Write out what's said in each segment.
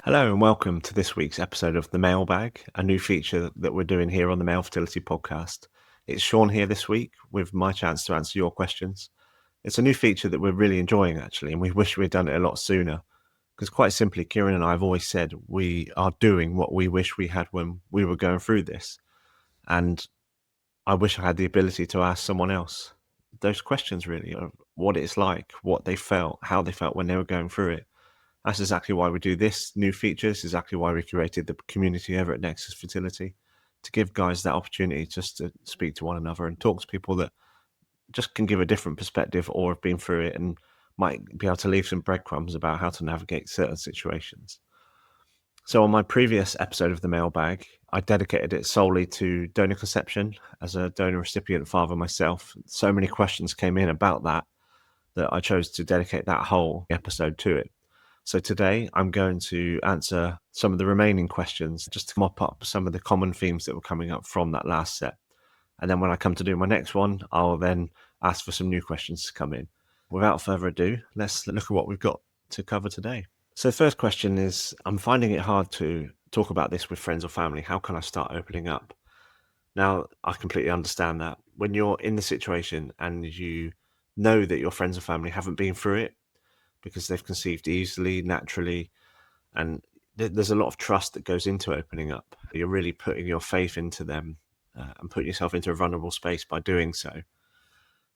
Hello and welcome to this week's episode of The Mailbag, a new feature that we're doing here on the Male Fertility podcast. It's Shaun here this week with my chance to answer your questions. It's a new feature that we're really enjoying actually, and we wish we'd done it a lot sooner. Because quite simply, Kieran and I have always said we are doing what we wish we had when we were going through this. And I wish I had the ability to ask someone else those questions really, of what it's like, what they felt, how they felt when they were going through it. That's exactly why we do this new feature. This is exactly why we curated the community over at Nexus Fertility, to give guys that opportunity just to speak to one another and talk to people that just can give a different perspective or have been through it and might be able to leave some breadcrumbs about how to navigate certain situations. So on my previous episode of the Mailbag, I dedicated it solely to donor conception. As a donor recipient father myself, so many questions came in about that I chose to dedicate that whole episode to it. So today I'm going to answer some of the remaining questions just to mop up some of the common themes that were coming up from that last set. And then when I come to do my next one, I'll then ask for some new questions to come in. Without further ado, let's look at what we've got to cover today. So the first question is, I'm finding it hard to talk about this with friends or family. How can I start opening up? Now, I completely understand that. When you're in the situation and you know that your friends and family haven't been through it because they've conceived easily, naturally, and there's a lot of trust that goes into opening up. You're really putting your faith into them and putting yourself into a vulnerable space by doing so.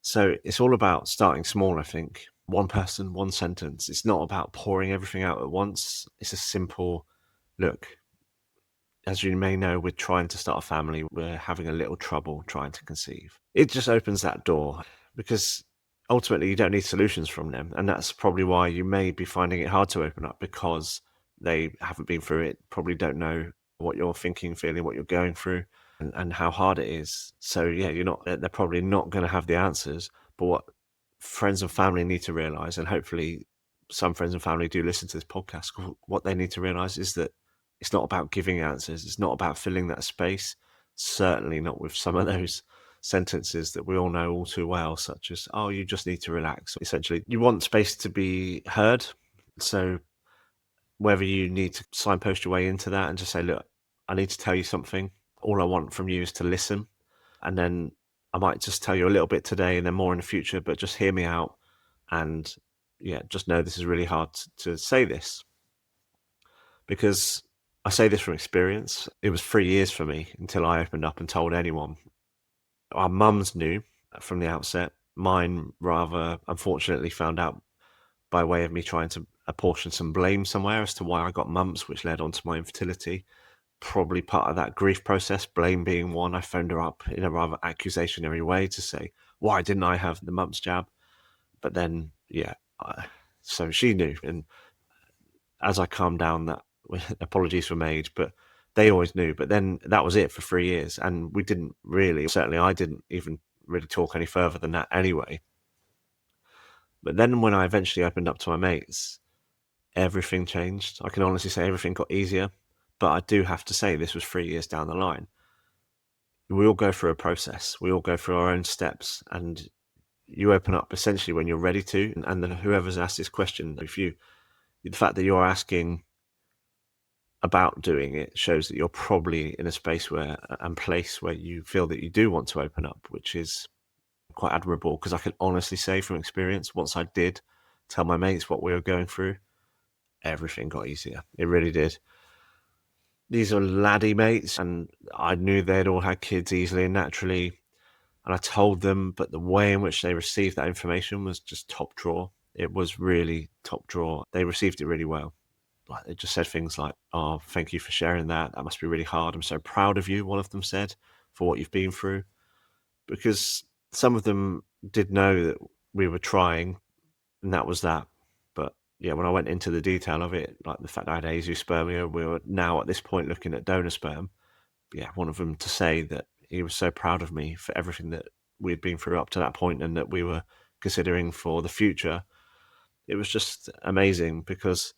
So it's all about starting small, I think. One person, one sentence. It's not about pouring everything out at once. It's a simple look. As you may know, we're trying to start a family. We're having a little trouble trying to conceive. It just opens that door because ultimately you don't need solutions from them. And that's probably why you may be finding it hard to open up, because they haven't been through it, probably don't know what you're thinking, feeling, what you're going through, and how hard it is. So yeah, they're probably not going to have the answers. But what friends and family need to realize, and hopefully some friends and family do listen to this podcast, what they need to realize is that it's not about giving answers. It's not about filling that space. Certainly not with some of those sentences that we all know all too well, such as, oh, you just need to relax. Essentially, you want space to be heard. So whether you need to signpost your way into that and just say, look, I need to tell you something. All I want from you is to listen. And then I might just tell you a little bit today and then more in the future, but just hear me out. And yeah, just know this is really hard to say this, because I say this from experience. It was 3 years for me until I opened up and told anyone. Our mums knew from the outset. Mine rather unfortunately found out by way of me trying to apportion some blame somewhere as to why I got mumps, which led on to my infertility. Probably part of that grief process, blame being one. I phoned her up in a rather accusationary way to say, why didn't I have the mumps jab? But then, yeah, so she knew. And as I calmed down, that apologies were made, but they always knew. But then that was it for 3 years. And we didn't really, certainly I didn't even really talk any further than that anyway. But then when I eventually opened up to my mates, everything changed. I can honestly say everything got easier. But I do have to say this was 3 years down the line. We all go through a process. We all go through our own steps. And you open up essentially when you're ready to. And then whoever's asked this question, the fact that you're asking about doing it shows that you're probably in a space and place where you feel that you do want to open up, which is quite admirable. Because I can honestly say from experience, once I did tell my mates what we were going through, everything got easier. It really did. These are laddie mates, and I knew they'd all had kids easily and naturally, and I told them, but the way in which they received that information was just top drawer. It was really top drawer. They received it really well. Like, they just said things like, oh, thank you for sharing that. That must be really hard. I'm so proud of you, one of them said, for what you've been through. Because some of them did know that we were trying, and that was that. But yeah, when I went into the detail of it, like the fact I had Azoospermia, we were now at this point looking at donor sperm. Yeah, one of them to say that he was so proud of me for everything that we'd been through up to that point and that we were considering for the future. It was just amazing, because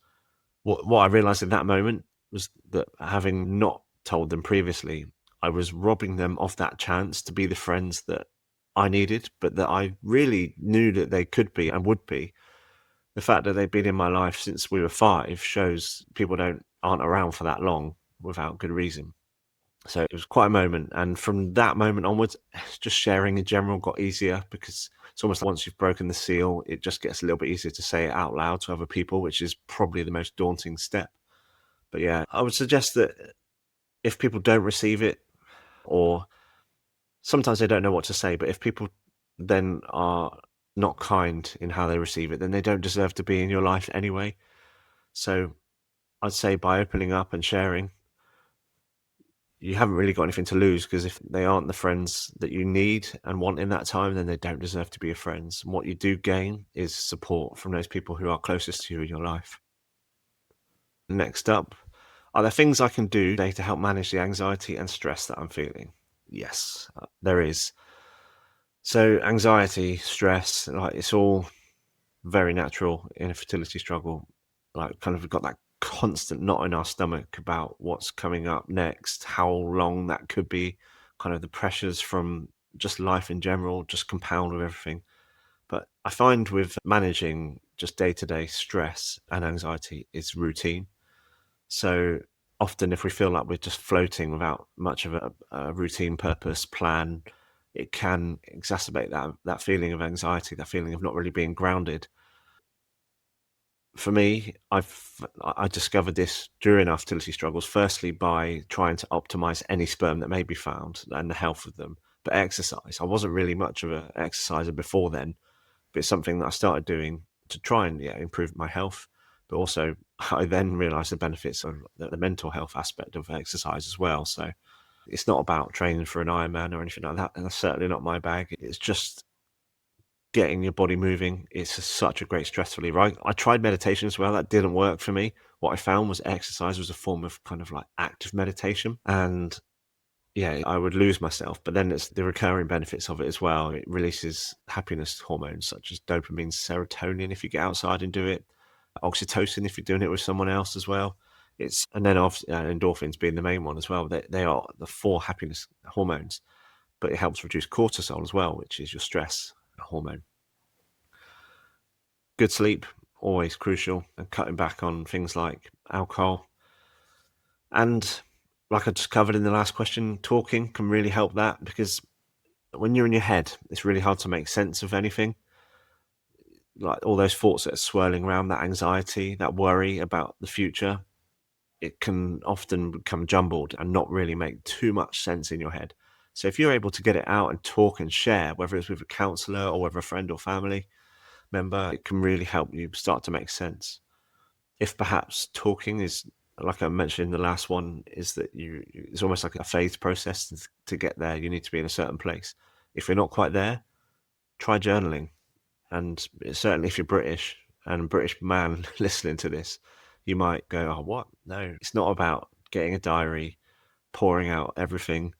what I realized in that moment was that, having not told them previously, I was robbing them of that chance to be the friends that I needed, but that I really knew that they could be and would be. The fact that they've been in my life since we were 5 shows people aren't around for that long without good reason. So it was quite a moment, and from that moment onwards, just sharing in general got easier because it's almost like once you've broken the seal, it just gets a little bit easier to say it out loud to other people, which is probably the most daunting step. But yeah, I would suggest that if people don't receive it, or sometimes they don't know what to say, but if people then are not kind in how they receive it, then they don't deserve to be in your life anyway. So I'd say by opening up and sharing, you haven't really got anything to lose, because if they aren't the friends that you need and want in that time, then they don't deserve to be your friends. And what you do gain is support from those people who are closest to you in your life. Next up, are there things I can do today to help manage the anxiety and stress that I'm feeling? Yes, there is. So anxiety, stress, like it's all very natural in a fertility struggle. Like, kind of, we've got that constant knot in our stomach about what's coming up next, how long that could be, kind of the pressures from just life in general, just compound with everything. But I find with managing just day to day stress and anxiety is routine. So often, if we feel like we're just floating without much of a routine, purpose, plan, it can exacerbate that feeling of anxiety, that feeling of not really being grounded. For me, I discovered this during our fertility struggles, firstly by trying to optimize any sperm that may be found and the health of them. But exercise, I wasn't really much of an exerciser before then, but it's something that I started doing to try and, yeah, improve my health. But also, I then realized the benefits of the mental health aspect of exercise as well. So it's not about training for an Ironman or anything like that. And that's certainly not my bag. It's just getting your body moving. It's such a great stress reliever. I tried meditation as well. That didn't work for me. What I found was exercise was a form of kind of like active meditation. And yeah, I would lose myself. But then it's the recurring benefits of it as well. It releases happiness hormones such as dopamine, serotonin if you get outside and do it, oxytocin if you're doing it with someone else as well. And then endorphins being the main one as well. They are the 4 happiness hormones, but it helps reduce cortisol as well, which is your stress hormone. Good sleep, always crucial, and cutting back on things like alcohol. And like I just covered in the last question, talking can really help that, because when you're in your head, it's really hard to make sense of anything. Like all those thoughts that are swirling around, that anxiety, that worry about the future, it can often become jumbled and not really make too much sense in your head. So if you're able to get it out and talk and share, whether it's with a counselor or with a friend or family member, it can really help you start to make sense. If perhaps talking is, like I mentioned in the last one, is that it's almost like a phased process to get there. You need to be in a certain place. If you're not quite there, try journaling. And certainly if you're British and a British man listening to this, you might go, oh, what? No, it's not about getting a diary, pouring out everything.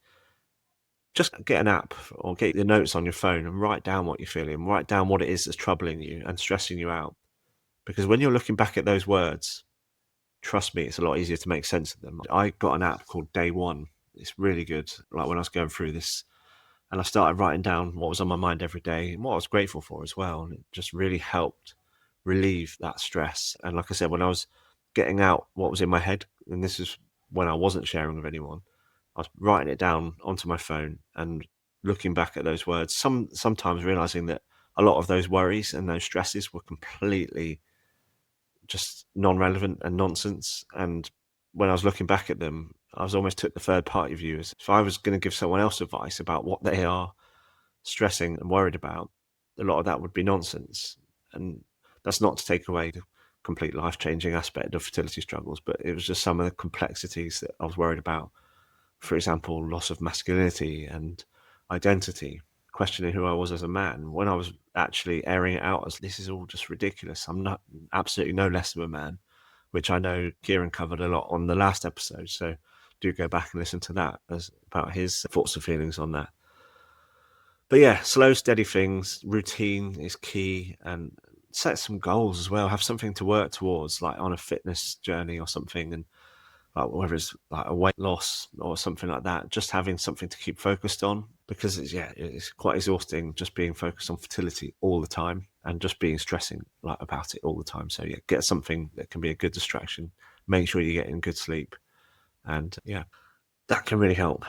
Just get an app or get the notes on your phone and write down what you're feeling, write down what it is that's troubling you and stressing you out. Because when you're looking back at those words, trust me, it's a lot easier to make sense of them. I got an app called Day One. It's really good. Like when I was going through this, and I started writing down what was on my mind every day and what I was grateful for as well. And it just really helped relieve that stress. And like I said, when I was getting out what was in my head, and this is when I wasn't sharing with anyone, I was writing it down onto my phone and looking back at those words, sometimes realizing that a lot of those worries and those stresses were completely just non-relevant and nonsense. And when I was looking back at them, I was almost took the third party view. As if I was going to give someone else advice about what they are stressing and worried about, a lot of that would be nonsense. And that's not to take away the complete life-changing aspect of fertility struggles, but it was just some of the complexities that I was worried about. For example, loss of masculinity and identity, questioning who I was as a man, when I was actually airing it out as this is all just ridiculous. I'm not absolutely no less of a man, which I know Kieran covered a lot on the last episode. So do go back and listen to that as about his thoughts and feelings on that. But yeah, slow, steady things, routine is key, and set some goals as well. Have something to work towards, like on a fitness journey or something. And like whether it's like a weight loss or something like that, just having something to keep focused on, because it's quite exhausting just being focused on fertility all the time and just being stressing like about it all the time. So yeah, get something that can be a good distraction. Make sure you're getting good sleep, and yeah, that can really help.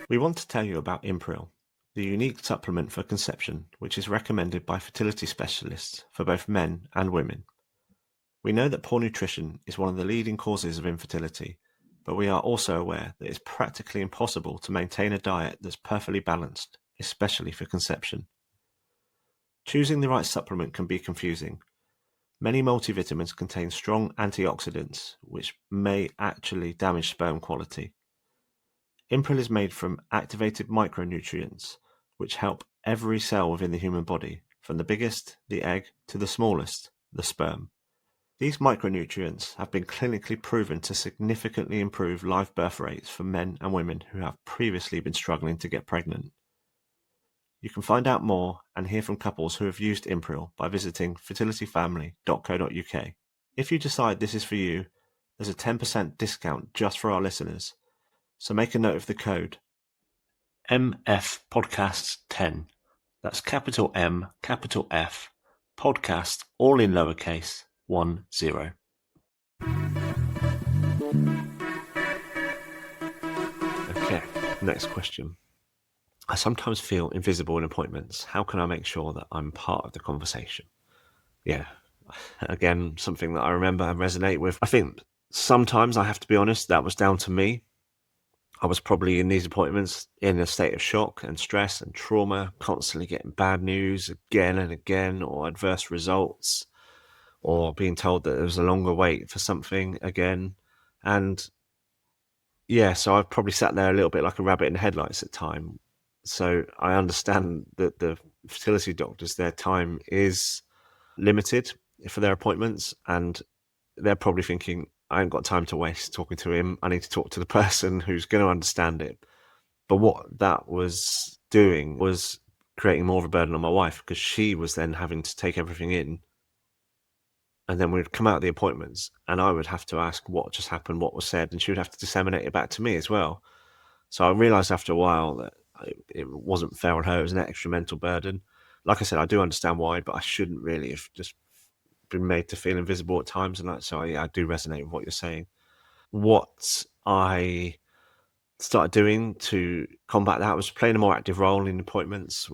We want to tell you about Impril, the unique supplement for conception, which is recommended by fertility specialists for both men and women. We know that poor nutrition is one of the leading causes of infertility, but we are also aware that it's practically impossible to maintain a diet that's perfectly balanced, especially for conception. Choosing the right supplement can be confusing. Many multivitamins contain strong antioxidants, which may actually damage sperm quality. Impril is made from activated micronutrients, which help every cell within the human body, from the biggest, the egg, to the smallest, the sperm. These micronutrients have been clinically proven to significantly improve live birth rates for men and women who have previously been struggling to get pregnant. You can find out more and hear from couples who have used Impril by visiting fertilityfamily.co.uk. If you decide this is for you, there's a 10% discount just for our listeners, so make a note of the code MF Podcasts 10. That's capital M, capital F, podcast, all in lowercase, 10. Okay, next question. I sometimes feel invisible in appointments. How can I make sure that I'm part of the conversation? Yeah, again, something that I remember and resonate with. I think sometimes, I have to be honest, that was down to me. I was probably in these appointments in a state of shock and stress and trauma, constantly getting bad news again and again, or adverse results, or being told that there was a longer wait for something again. And yeah, so I've probably sat there a little bit like a rabbit in the headlights at time. So I understand that the fertility doctors, their time is limited for their appointments, and they're probably thinking, I ain't got time to waste talking to him. I need to talk to the person who's going to understand it. But what that was doing was creating more of a burden on my wife, because she was then having to take everything in. And then we'd come out of the appointments and I would have to ask what just happened, what was said, and she would have to disseminate it back to me as well. So I realized after a while that it wasn't fair on her. It was an extra mental burden. Like I said, I do understand why, but I shouldn't really have just been made to feel invisible at times. And so I do resonate with what you're saying. What I started doing to combat that was playing a more active role in appointments,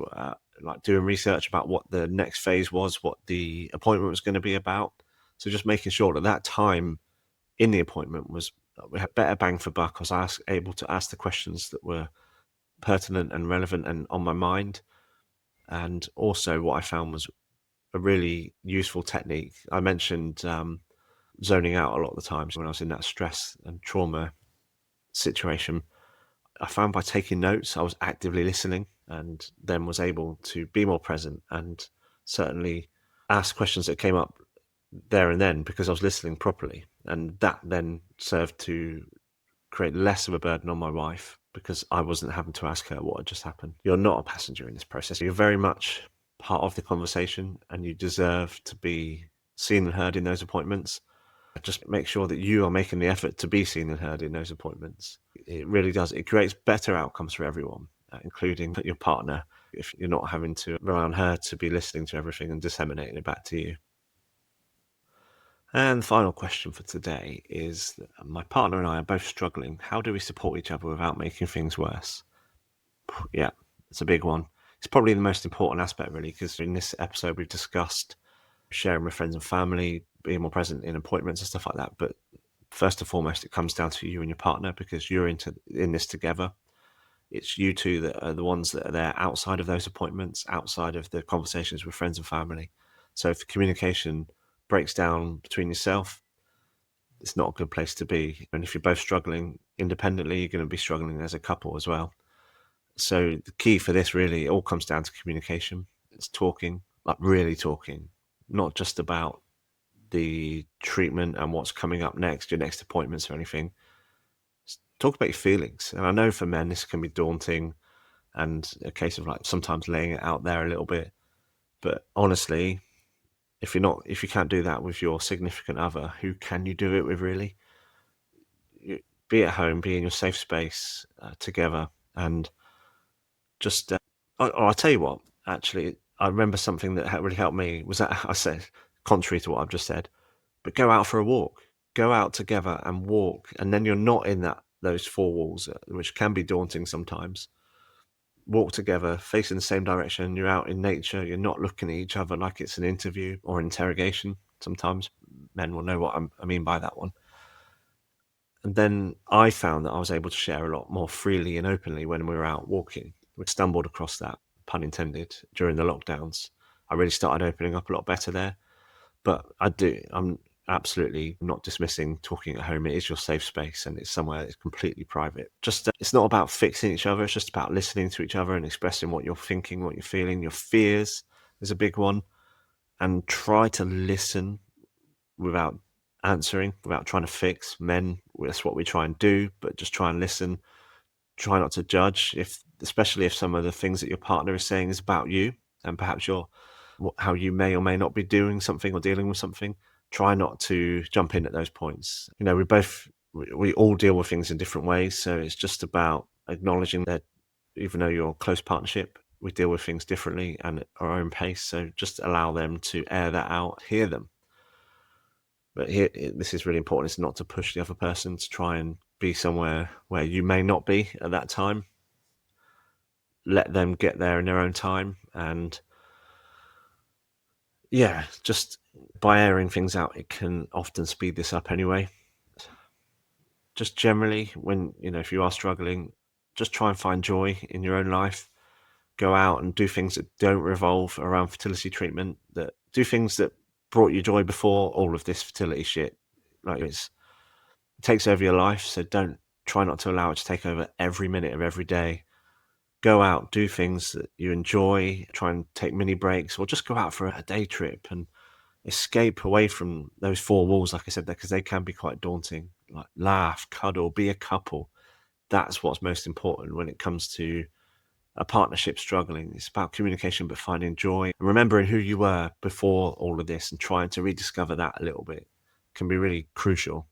like doing research about what the next phase was, what the appointment was going to be about. So just making sure that time in the appointment was, we had better bang for buck. I was able to ask the questions that were pertinent and relevant and on my mind. And also what I found was a really useful technique. I mentioned zoning out a lot of the times when I was in that stress and trauma situation. I found by taking notes, I was actively listening, and then was able to be more present and certainly ask questions that came up there and then because I was listening properly. And that then served to create less of a burden on my wife, because I wasn't having to ask her what had just happened. You're not a passenger in this process. You're very much part of the conversation, and you deserve to be seen and heard in those appointments. Just make sure that you are making the effort to be seen and heard in those appointments. It really does. It creates better outcomes for everyone, including your partner, if you're not having to rely on her to be listening to everything and disseminating it back to you. And the final question for today is, my partner and I are both struggling. How do we support each other without making things worse? Yeah, it's a big one. It's probably the most important aspect, really, because in this episode we've discussed sharing with friends and family, being more present in appointments and stuff like that. But first and foremost, it comes down to you and your partner, because you're in this together. It's you two that are the ones that are there outside of those appointments, outside of the conversations with friends and family. So if the communication breaks down between yourself, it's not a good place to be. And if you're both struggling independently, you're going to be struggling as a couple as well. So the key for this, really, it all comes down to communication. It's talking, like really talking, not just about the treatment and what's coming up next, your next appointments or anything. Just talk about your feelings. And I know for men, this can be daunting and a case of like sometimes laying it out there a little bit. But honestly, if you can't do that with your significant other, who can you do it with really? Be at home, be in your safe space together, and just. I'll tell you what. Actually, I remember something that really helped me was that I said, contrary to what I've just said, but go out for a walk. Go out together and walk, and then you're not in those four walls, which can be daunting sometimes. Walk together, facing the same direction. You're out in nature. You're not looking at each other like it's an interview or interrogation. Sometimes men will know what I mean by that one. And then I found that I was able to share a lot more freely and openly when we were out walking. We stumbled across that, pun intended, during the lockdowns. I really started opening up a lot better there. But I'm absolutely not dismissing talking at home. It is your safe space and it's somewhere that's completely private. Just it's not about fixing each other. It's just about listening to each other and expressing what you're thinking, what you're feeling. Your fears is a big one. And try to listen without answering, without trying to fix. Men, that's what we try and do, but just try and listen. Try not to judge, especially if some of the things that your partner is saying is about you, and perhaps how you may or may not be doing something or dealing with something. Try not to jump in at those points. We all deal with things in different ways, so it's just about acknowledging that even though you're a close partnership, we deal with things differently and at our own pace. So just allow them to air that out, hear them. But this is really important. It's not to push the other person to try and be somewhere where you may not be at that time. Let them get there in their own time. And yeah, just by airing things out, it can often speed this up anyway. Just generally, if you are struggling, just try and find joy in your own life. Go out and do things that don't revolve around fertility treatment, that do things that brought you joy before all of this fertility shit. Like it takes over your life, so try not to allow it to take over every minute of every day. Go out, do things that you enjoy, try and take mini breaks, or just go out for a day trip and escape away from those four walls, like I said, because they can be quite daunting. Like laugh, cuddle, be a couple. That's what's most important when it comes to a partnership struggling. It's about communication, but finding joy and remembering who you were before all of this and trying to rediscover that a little bit can be really crucial.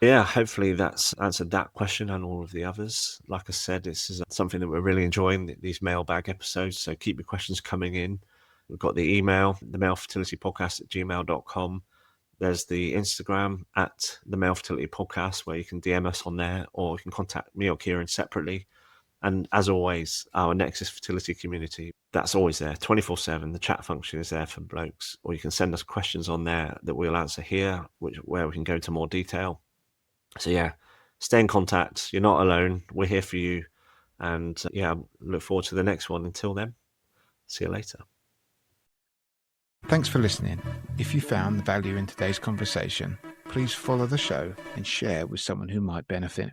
Yeah, hopefully that's answered that question and all of the others. Like I said, this is something that we're really enjoying, these mailbag episodes. So keep your questions coming in. We've got the email, the malefertilitypodcast@gmail.com. There's the Instagram at the Male Fertility Podcast, where you can DM us on there, or you can contact me or Kieran separately. And as always, our Nexus Fertility community, that's always there, 24/7. The chat function is there for blokes, or you can send us questions on there that we'll answer here, where we can go into more detail. So yeah, stay in contact. You're not alone. We're here for you. And look forward to the next one. Until then, see you later. Thanks for listening. If you found the value in today's conversation, please follow the show and share with someone who might benefit.